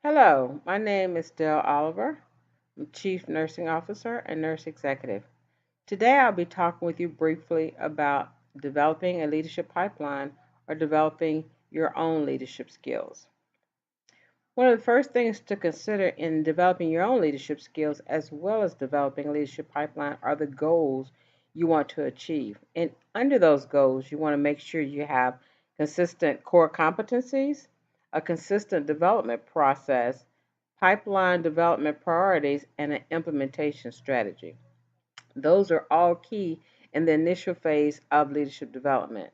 Hello, my name is Dell Oliver. I'm Chief Nursing Officer and Nurse Executive. Today I'll be talking with you briefly about developing a leadership pipeline or developing your own leadership skills. One of the first things to consider in developing your own leadership skills as well as developing a leadership pipeline are the goals you want to achieve. And under those goals, you want to make sure you have consistent core competencies, a consistent development process, pipeline development priorities, and an implementation strategy. Those are all key in the initial phase of leadership development.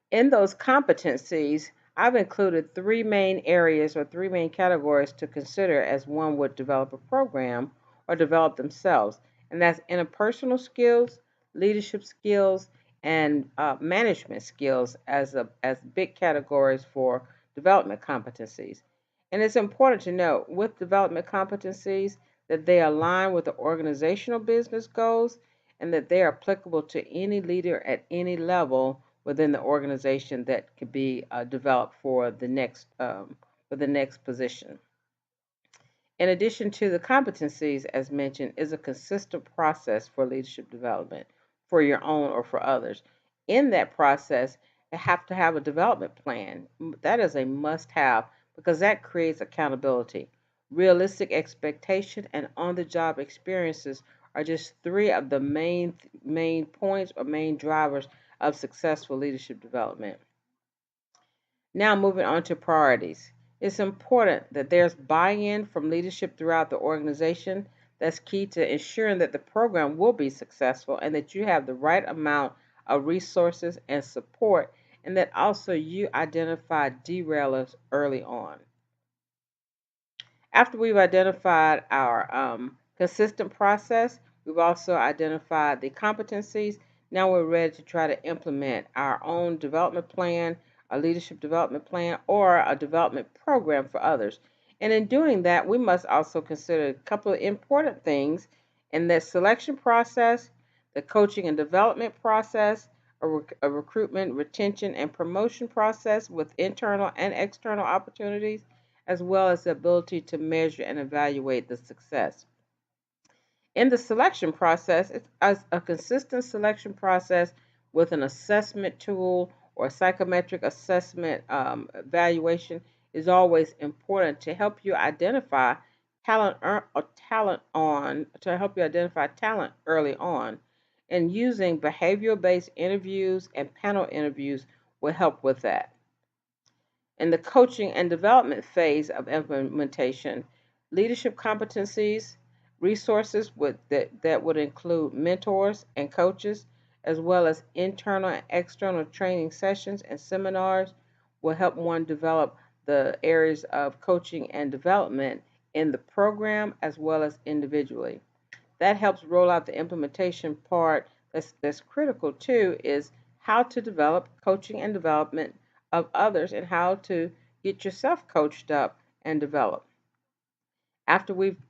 In those competencies, I've included three main areas or three main categories to consider as one would develop a program or develop themselves. And that's interpersonal skills, leadership skills, and management skills as big categories for development competencies. And it's important to note with development competencies that they align with the organizational business goals and that they are applicable to any leader at any level within the organization that could be developed for the next position. In addition to the competencies, as mentioned, is a consistent process for leadership development for your own or for others. In that process, you have to have a development plan. That is a must have because that creates accountability. Realistic expectation and on the job experiences are just three of the main points or main drivers of successful leadership development. Now, moving on to priorities. It's important that there's buy in from leadership throughout the organization. That's key to ensuring that the program will be successful and that you have the right amount of resources and support, and that also you identify derailers early on. After we've identified our consistent process, we've also identified the competencies. Now we're ready to try to implement our own development plan, a leadership development plan, or a development program for others. And in doing that, we must also consider a couple of important things in the selection process, the coaching and development process, a recruitment, retention, and promotion process with internal and external opportunities, as well as the ability to measure and evaluate the success. In the selection process, it's a consistent selection process with an assessment tool or psychometric assessment evaluation is always important to help you identify talent early on. And using behavioral based interviews and panel interviews will help with that. In the coaching and development phase of implementation, leadership competencies, resources that would include mentors and coaches, as well as internal and external training sessions and seminars, will help one develop the areas of coaching and development in the program as well as individually. That helps roll out the implementation part that's critical too is how to develop coaching and development of others and how to get yourself coached up and developed. After we've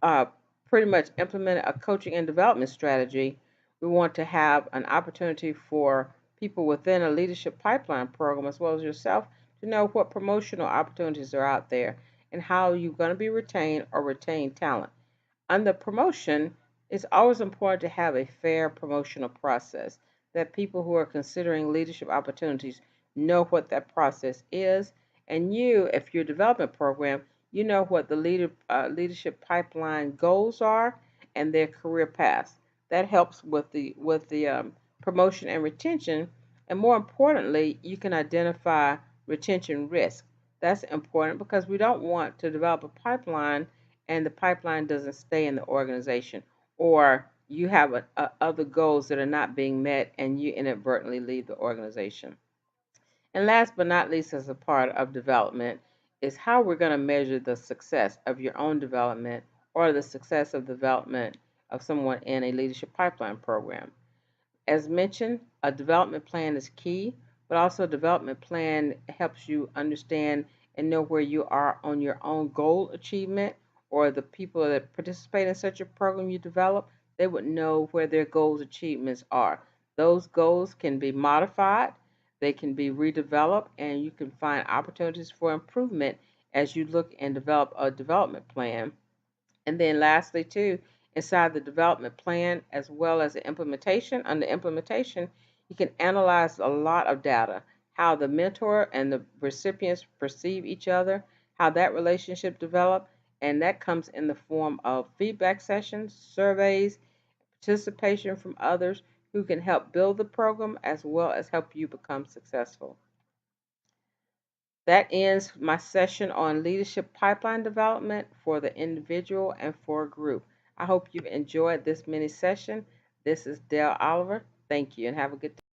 uh, pretty much implemented a coaching and development strategy, we want to have an opportunity for people within a leadership pipeline program as well as yourself to know what promotional opportunities are out there and how you're going to be retained or retain talent. Under promotion, it's always important to have a fair promotional process that people who are considering leadership opportunities know what that process is. And you, if you're a development program, you know what the leadership pipeline goals are and their career paths. That helps with the promotion and retention. And more importantly, you can identify retention risk. That's important because we don't want to develop a pipeline and the pipeline doesn't stay in the organization, or you have other goals that are not being met and you inadvertently leave the organization. And last but not least, as a part of development, is how we're going to measure the success of your own development or the success of development of someone in a leadership pipeline program. As mentioned, a development plan is key, but also a development plan helps you understand and know where you are on your own goal achievement, or the people that participate in such a program you develop, they would know where their goals achievements are. Those goals can be modified, they can be redeveloped, and you can find opportunities for improvement as you look and develop a development plan. And then lastly, too, inside the development plan as well as the implementation, under implementation, you can analyze a lot of data, how the mentor and the recipients perceive each other, how that relationship develop, and that comes in the form of feedback sessions, surveys, participation from others who can help build the program as well as help you become successful. That ends my session on leadership pipeline development for the individual and for a group. I hope you've enjoyed this mini session. This is Dell Oliver. Thank you and have a good day.